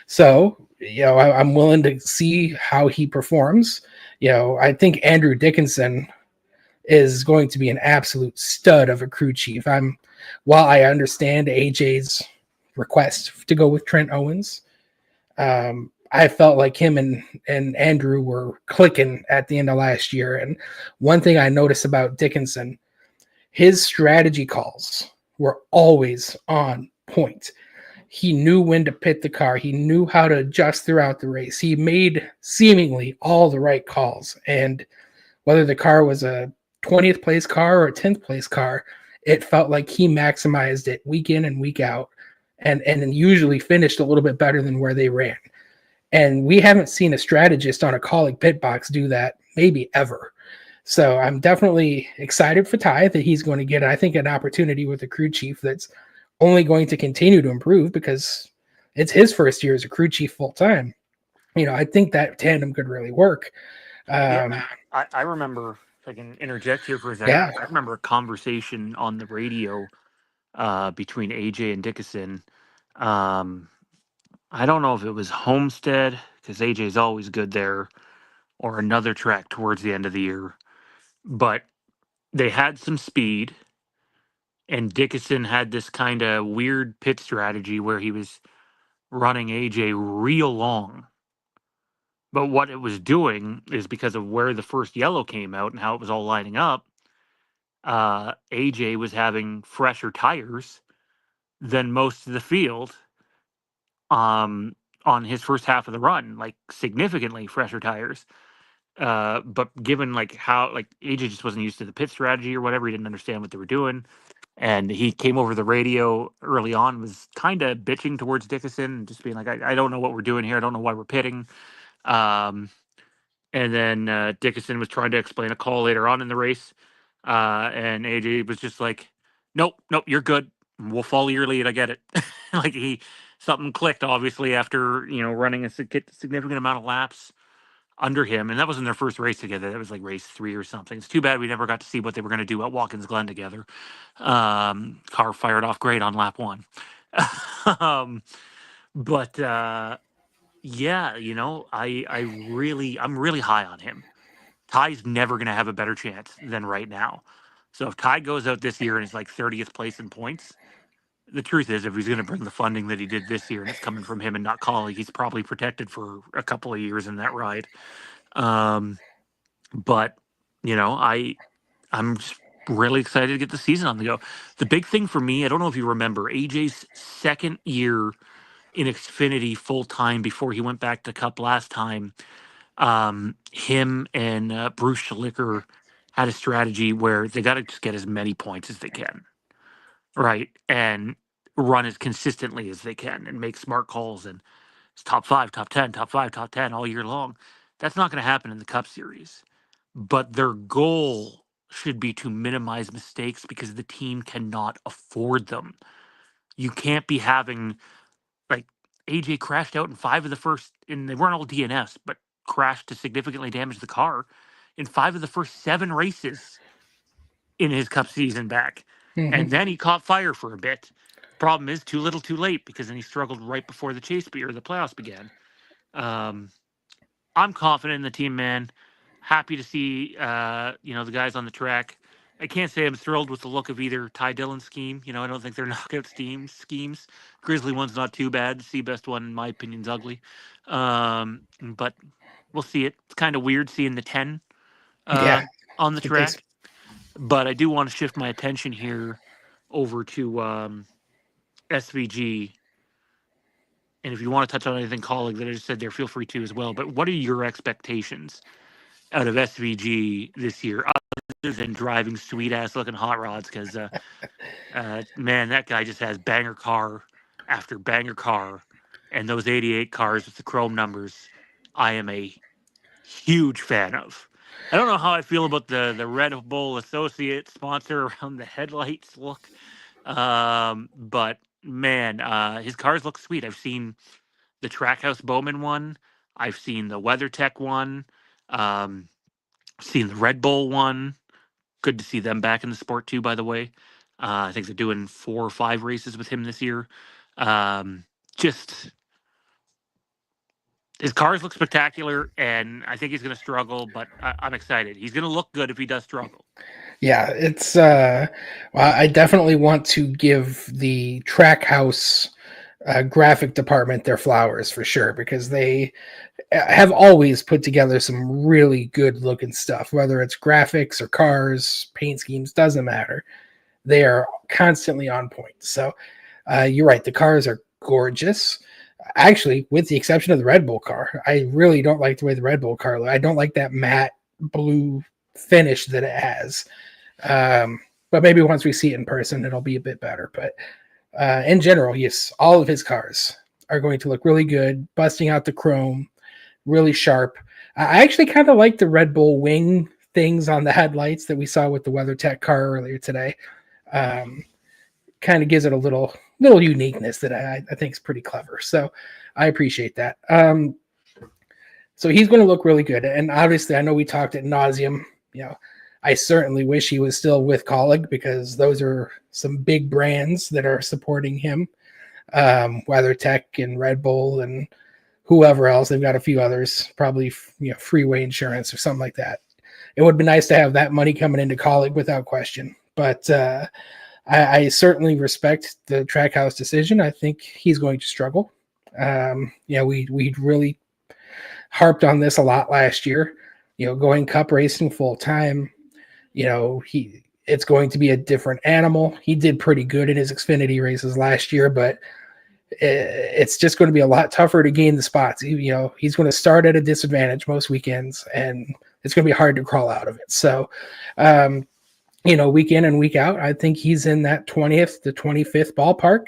So you know, I'm willing to see how he performs. You know, I think Andrew Dickinson is going to be an absolute stud of a crew chief. While I understand AJ's request to go with Trent Owens, I felt like him and Andrew were clicking at the end of last year. And one thing I noticed about Dickinson, his strategy calls were always on point. He knew when to pit the car. He knew how to adjust throughout the race. He made seemingly all the right calls. And whether the car was a 20th place car or a 10th place car, it felt like he maximized it week in and week out, and then usually finished a little bit better than where they ran. And we haven't seen a strategist on a Kaulig pit box do that maybe ever. So I'm definitely excited for Ty that he's going to get, I think, an opportunity with a crew chief that's only going to continue to improve because it's his first year as a crew chief full time. You know, I think that tandem could really work. Yeah, Um, I remember, if I can interject here for a second, yeah. I remember a conversation on the radio between AJ and Dickinson. Um, I don't know if it was Homestead, because AJ's always good there, or another track towards the end of the year. But they had some speed, and Dickinson had this kind of weird pit strategy where he was running AJ real long. But what it was doing is because of where the first yellow came out and how it was all lining up, AJ was having fresher tires than most of the field um, on his first half of the run, like significantly fresher tires. But given like how like AJ just wasn't used to the pit strategy or whatever, he didn't understand what they were doing. And he came over the radio early on, was kind of bitching towards Dickinson and just being like, I don't know what we're doing here. I don't know why we're pitting. Um, and then Dickinson was trying to explain a call later on in the race. And AJ was just like, nope, you're good. We'll follow your lead. I get it. Like something clicked, obviously, after, running a significant amount of laps under him. And that wasn't their first race together. That was like race 3 or something. It's too bad we never got to see what they were going to do at Watkins Glen together. Car fired off great on lap 1. um, but yeah, I'm really high on him. Ty's never going to have a better chance than right now. So if Ty goes out this year and is like 30th place in points, the truth is, if he's going to bring the funding that he did this year and it's coming from him and not Kaulig, he's probably protected for a couple of years in that ride. Um, but I'm just really excited to get the season on the go. The big thing for me, I don't know if you remember, AJ's second year in Xfinity full time before he went back to Cup last time. Him and Bruce Schlicker had a strategy where they got to just get as many points as they can, right? And run as consistently as they can and make smart calls and it's top 5, top 10, top 5, top 10 all year long. That's not going to happen in the Cup Series. But their goal should be to minimize mistakes because the team cannot afford them. You can't be having like AJ crashed out in 5 of the first, and they weren't all DNFs, but crashed to significantly damage the car in 5 of the first 7 races in his Cup season back. Mhm. And then he caught fire for a bit. Problem is, too little, too late, because then he struggled right before the or the playoffs began. Um, I'm confident in the team, man. Happy to see the guys on the track. I can't say I'm thrilled with the look of either Ty Dillon scheme. I don't think they're knockout schemes. Grizzly one's not too bad. Seabest one, in my opinion, is ugly. But we'll see it. It's kind of weird seeing the 10 Yeah, on the it takes. track. But I do want to shift my attention here over to SVG. And if you want to touch on anything, colleague, that I just said there, feel free to as well. But what are your expectations out of SVG this year, other than driving sweet ass looking hot rods? Because man, that guy just has banger car after banger car, and those '88 cars with the chrome numbers I am a huge fan of. I don't know how I feel about the Red Bull Associate sponsor around the headlights look, but man, his cars look sweet. I've seen the Trackhouse Bowman one. I've seen the WeatherTech one. Um, seen the Red Bull one. Good to see them back in the sport too. By the way, I think they're doing 4 or 5 races with him this year. Just his cars look spectacular, and I think he's going to struggle, but I'm excited. He's going to look good if he does struggle. Yeah, it's well, I definitely want to give the Trackhouse graphic department their flowers for sure, because they have always put together some really good looking stuff, whether it's graphics or cars, paint schemes, doesn't matter. They are constantly on point. So you're right, the cars are gorgeous. Actually, with the exception of the Red Bull car, I really don't like the way the Red Bull car looks. I don't like that matte blue finish that it has. But maybe once we see it in person, it'll be a bit better. But in general, yes, all of his cars are going to look really good, busting out the chrome, really sharp. I actually kind of like the Red Bull wing things on the headlights that we saw with the WeatherTech car earlier today. Kind of gives it a little uniqueness that I think is pretty clever. So I appreciate that. So he's going to look really good. And obviously, I know we talked ad nauseum. I certainly wish he was still with Kaulig, because those are some big brands that are supporting him. WeatherTech and Red Bull and whoever else. They've got a few others, probably Freeway Insurance or something like that. It would be nice to have that money coming into Kaulig without question. But I certainly respect the Trackhouse decision. I think he's going to struggle. We really harped on this a lot last year. Going cup racing full time. It's going to be a different animal. He did pretty good in his Xfinity races last year, but it's just going to be a lot tougher to gain the spots. He's going to start at a disadvantage most weekends, and it's going to be hard to crawl out of it. So, week in and week out, I think he's in that 20th to 25th ballpark.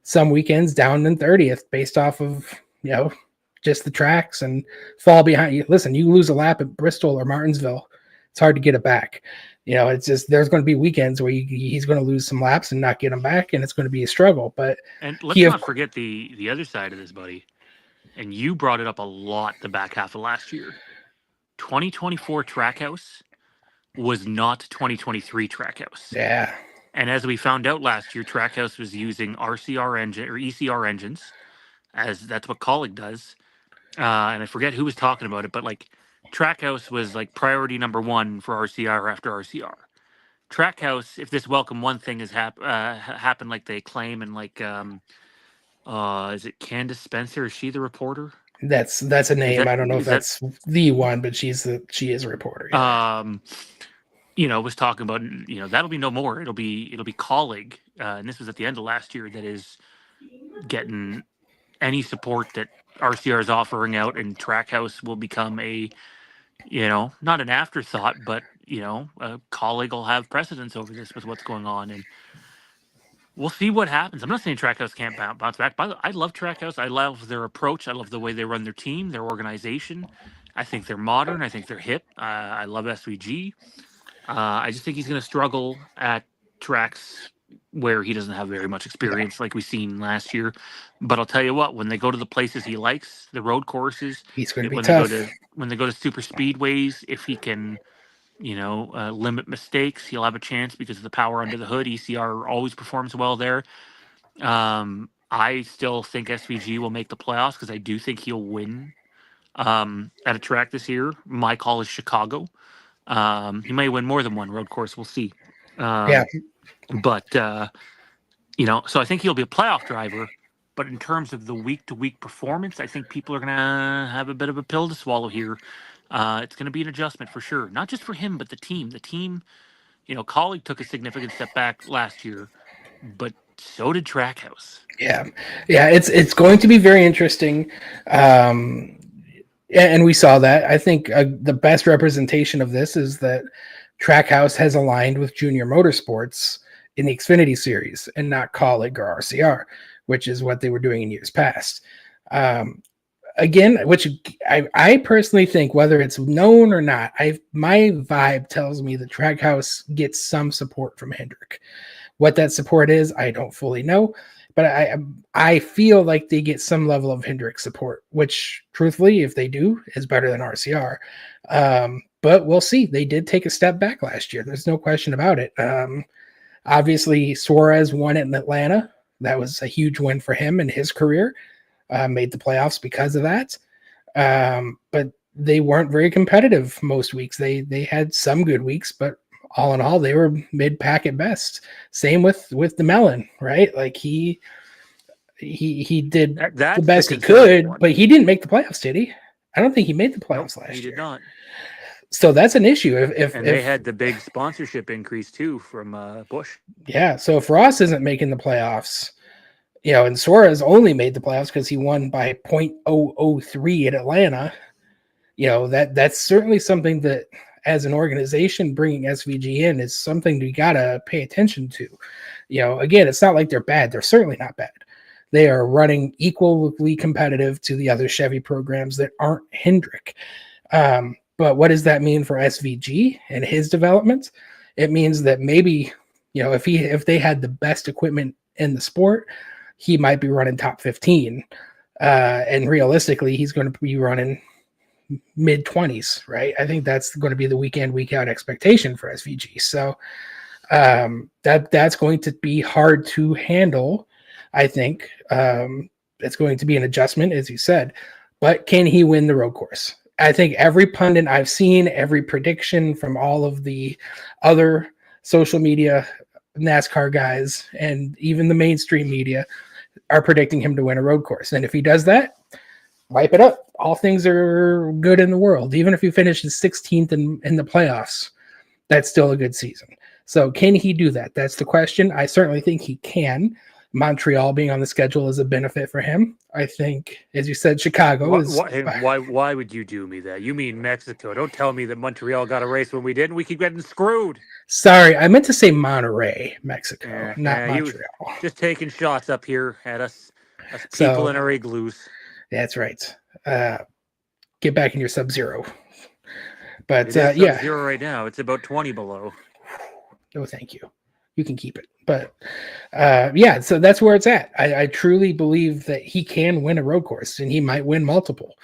Some weekends down in 30th based off of, just the tracks and fall behind. Listen, you lose a lap at Bristol or Martinsville, it's hard to get it back. It's just, there's going to be weekends where he's going to lose some laps and not get them back, and it's going to be a struggle. But and let's not forget the other side of this, buddy. And you brought it up a lot the back half of last year. 2024 Trackhouse was not 2023 Trackhouse. Yeah. And as we found out last year, Trackhouse was using RCR engine or ECR engines, as that's what Kaulig does. And I forget who was talking about it, but like Trackhouse was like priority number 1 for RCR after RCR. Trackhouse, if this welcome one thing has happened like they claim, and like is it Candace Spencer? Is she the reporter? That's a name. I don't know if that's the one, but she is a reporter. Yeah. Was talking about, that'll be no more. It'll be Kaulig, and this was at the end of last year, that is getting any support that RCR is offering out, and Trackhouse will become a, not an afterthought, but Kaulig will have precedence over this with what's going on, and we'll see what happens. I'm not saying Trackhouse can't bounce back. By the way, I love Trackhouse. I love their approach. I love the way they run their team, their organization. I think they're modern. I think they're hip. I love SVG. I just think he's going to struggle at tracks where he doesn't have very much experience, like we've seen last year. But I'll tell you what, when they go to the places he likes, the road courses, he's going to be tough. When they go to super speedways, if he can, limit mistakes, he'll have a chance because of the power under the hood. ECR always performs well there. I still think SVG will make the playoffs, because I do think he'll win at a track this year. My call is Chicago. He may win more than one road course. We'll see. But so I think he'll be a playoff driver. But in terms of the week-to-week performance, I think people are going to have a bit of a pill to swallow here. It's going to be an adjustment for sure, not just for him, but the team. The team, Kaulig took a significant step back last year, but so did Trackhouse. Yeah. It's going to be very interesting. And we saw that. I think the best representation of this is that Trackhouse has aligned with Junior Motorsports in the Xfinity Series and not Kaulig or RCR, which is what they were doing in years past. again, which I personally think, whether it's known or not, my vibe tells me the Trackhouse gets some support from Hendrick. What that support is, I don't fully know, but I feel like they get some level of Hendrick support, which, truthfully, if they do, is better than RCR. But we'll see. They did take a step back last year. There's no question about it. Obviously, Suarez won it in Atlanta. That was a huge win for him in his career. Made the playoffs because of that. But they weren't very competitive most weeks. They had some good weeks, but all in all, they were mid-pack at best. Same with the Melon, right? Like he did the best he could, but he didn't make the playoffs, did he? I don't think he made the playoffs last year. He did not. So that's an issue. If they had the big sponsorship increase too from Busch. Yeah. So if Ross isn't making the playoffs, and Suarez only made the playoffs because he won by 0.003 at Atlanta, that's certainly something that, as an organization, bringing SVG in is something we got to pay attention to. Again, it's not like they're bad. They're certainly not bad. They are running equally competitive to the other Chevy programs that aren't Hendrick. But what does that mean for SVG and his development? It means that maybe, if they had the best equipment in the sport, he might be running top 15. And realistically, he's going to be running mid 20s, right? I think that's going to be the week in, week out expectation for SVG. So that's going to be hard to handle. I think it's going to be an adjustment, as you said, but can he win the road course? I think every pundit I've seen, every prediction from all of the other social media NASCAR guys, and even the mainstream media are predicting him to win a road course. And if he does that, wipe it up. All things are good in the world. Even if he finishes 16th in the playoffs, that's still a good season. So can he do that? That's the question. I certainly think he can. Montreal being on the schedule is a benefit for him. I think, as you said, Chicago is... Why would you do me that? You mean Mexico. Don't tell me that Montreal got a race when we didn't. We keep getting screwed. Sorry, I meant to say Monterey, Mexico, not Montreal. Just taking shots up here at us people in our igloos. That's right. Get back in your Sub-Zero. But it is Sub-Zero right now. It's about 20 below. No, thank you. You can keep it. But so that's where it's at. I truly believe that he can win a road course, and he might win multiple.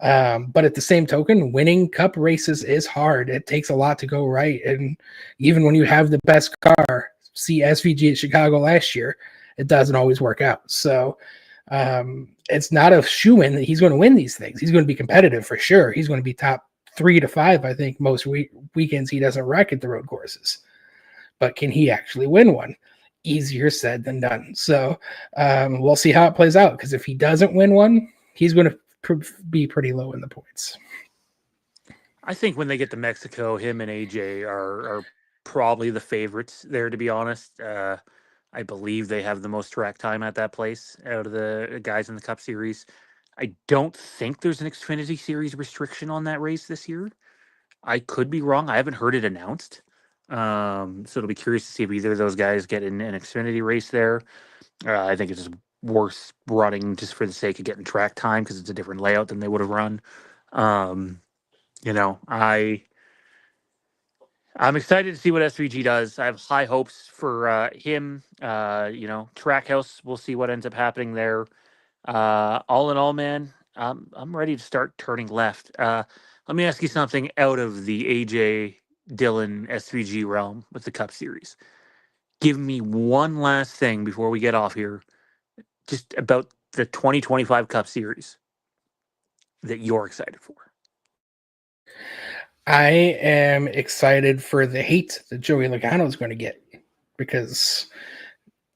But at the same token, winning cup races is hard. It takes a lot to go right. And even when you have the best car, see SVG at Chicago last year, it doesn't always work out. So it's not a shoo-in that he's going to win these things. He's going to be competitive for sure. He's going to be top 3 to 5, I think, most weekends he doesn't wreck at the road courses. But can he actually win one? Easier said than done. So we'll see how it plays out, because if he doesn't win one, he's going to be pretty low in the points. I think when they get to Mexico, him and AJ are probably the favorites there, to be honest. I believe they have the most track time at that place out of the guys in the Cup Series. I don't think there's an Xfinity Series restriction on that race this year. I could be wrong. I haven't heard it announced. So it'll be curious to see if either of those guys get in an Xfinity race there. I think it's just worth running just for the sake of getting track time, because it's a different layout than they would have run. I'm excited to see what SVG does. I have high hopes for him. Trackhouse, we'll see what ends up happening there. All in all, man, I'm ready to start turning left. Let me ask you something out of the AJ Dillon SVG realm with the Cup Series. Give me one last thing before we get off here, just about the 2025 Cup Series that you're excited for. I am excited for the hate that Joey Logano is going to get, because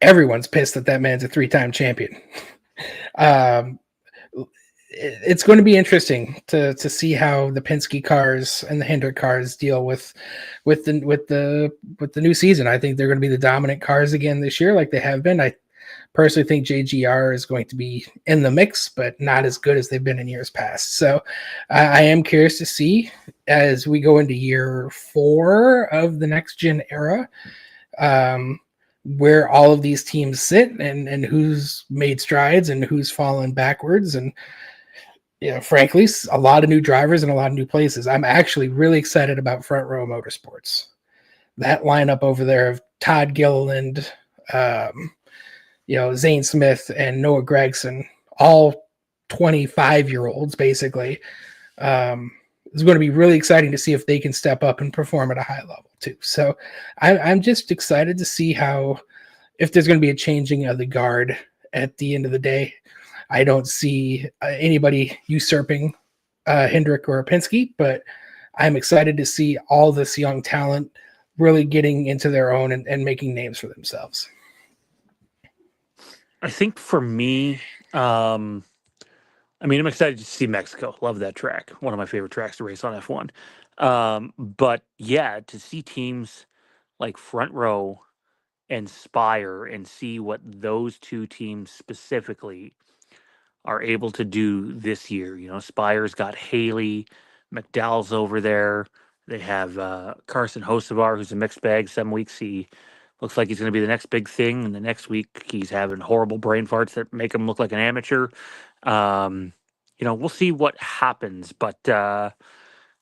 everyone's pissed that man's a 3-time champion. It's going to be interesting to see how the Penske cars and the Hendrick cars deal with the new season. I think they're going to be the dominant cars again this year, like they have been. I personally think JGR is going to be in the mix, but not as good as they've been in years past. So I am curious to see, as we go into year 4 of the next gen era, where all of these teams sit and who's made strides and who's fallen backwards. And frankly, a lot of new drivers and a lot of new places. I'm actually really excited about Front Row Motorsports. That lineup over there of Todd Gilliland, um, Zane Smith and Noah Gregson, all 25-year-olds basically. It's going to be really exciting to see if they can step up and perform at a high level too. So I'm just excited to see if there's going to be a changing of the guard at the end of the day. I don't see anybody usurping Hendrick or Penske, but I'm excited to see all this young talent really getting into their own and making names for themselves. I think for me, I'm excited to see Mexico. Love that track. One of my favorite tracks to race on F1. But yeah, to see teams like Front Row and Spire and see what those two teams specifically are able to do this year. Spire's got Haley, McDowell's over there. They have Carson Hocevar, who's a mixed bag. Some weeks he looks like he's going to be the next big thing, and the next week he's having horrible brain farts that make him look like an amateur. Um, we'll see what happens, but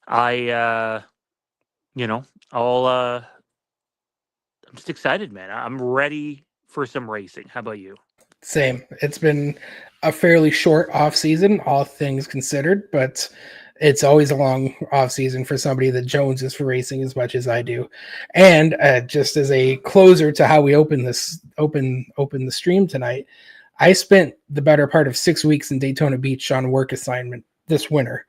I, you know, I'll. I'm just excited, man. I'm ready for some racing. How about you? Same. It's been a fairly short off season, all things considered, but it's always a long off season for somebody that joneses for racing as much as I do. And just as a closer to how we open the stream tonight, I spent the better part of 6 weeks in Daytona Beach on work assignment this winter,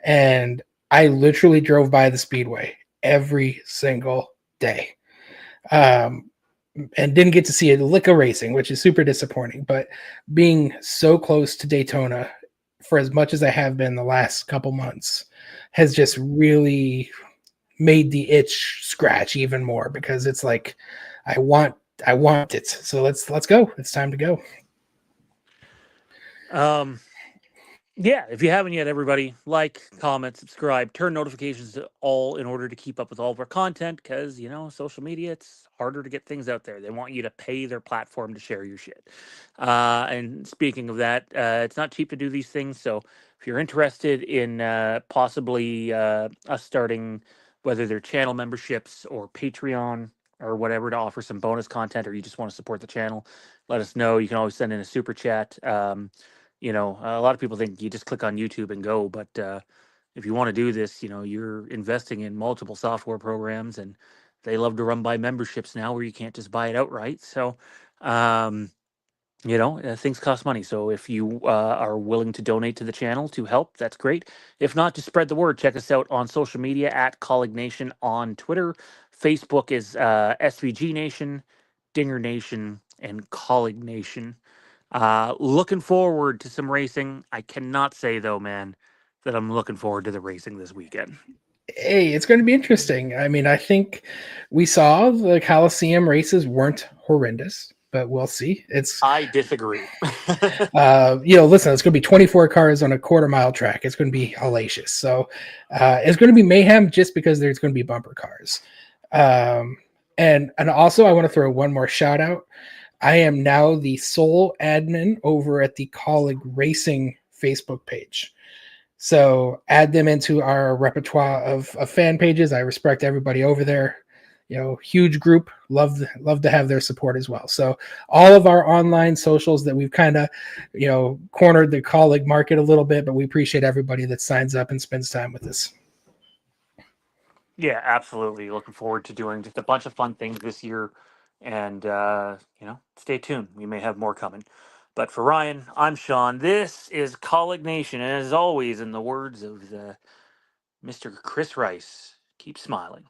and I literally drove by the speedway every single day. And didn't get to see a lick of racing, which is super disappointing. But being so close to Daytona for as much as I have been the last couple months has just really made the itch scratch even more, because it's like I want it. So let's go. It's time to go. Yeah, if you haven't yet, everybody, like, comment, subscribe, turn notifications to all in order to keep up with all of our content, because, social media, it's harder to get things out there. They want you to pay their platform to share your shit. And speaking of that, it's not cheap to do these things. So if you're interested in possibly us starting, whether they're channel memberships or Patreon or whatever, to offer some bonus content, or you just want to support the channel, let us know. You can always send in a super chat. A lot of people think you just click on YouTube and go, but if you want to do this, you're investing in multiple software programs, and they love to run by memberships now where you can't just buy it outright. So, things cost money. So if you are willing to donate to the channel to help, that's great. If not, just spread the word. Check us out on social media at Kaulig Nation on Twitter. Facebook is SVG Nation, Dinger Nation, and Kaulig Nation. Looking forward to some racing. I cannot say, though, man, that I'm looking forward to the racing this weekend. Hey, it's going to be interesting. I mean, I think we saw the Coliseum races weren't horrendous, but we'll see. I disagree. Listen, it's going to be 24 cars on a quarter-mile track. It's going to be hellacious. So it's going to be mayhem just because there's going to be bumper cars. And also, I want to throw one more shout out. I am now the sole admin over at the Kaulig Racing Facebook page. So add them into our repertoire of fan pages. I respect everybody over there. Huge group. Love to have their support as well. So all of our online socials that we've kind of, cornered the Kaulig market a little bit, but we appreciate everybody that signs up and spends time with us. Yeah, absolutely. Looking forward to doing just a bunch of fun things this year. And, stay tuned. We may have more coming. But for Ryan, I'm Sean. This is Kaulig Nation. And as always, in the words of Mr. Chris Rice, keep smiling.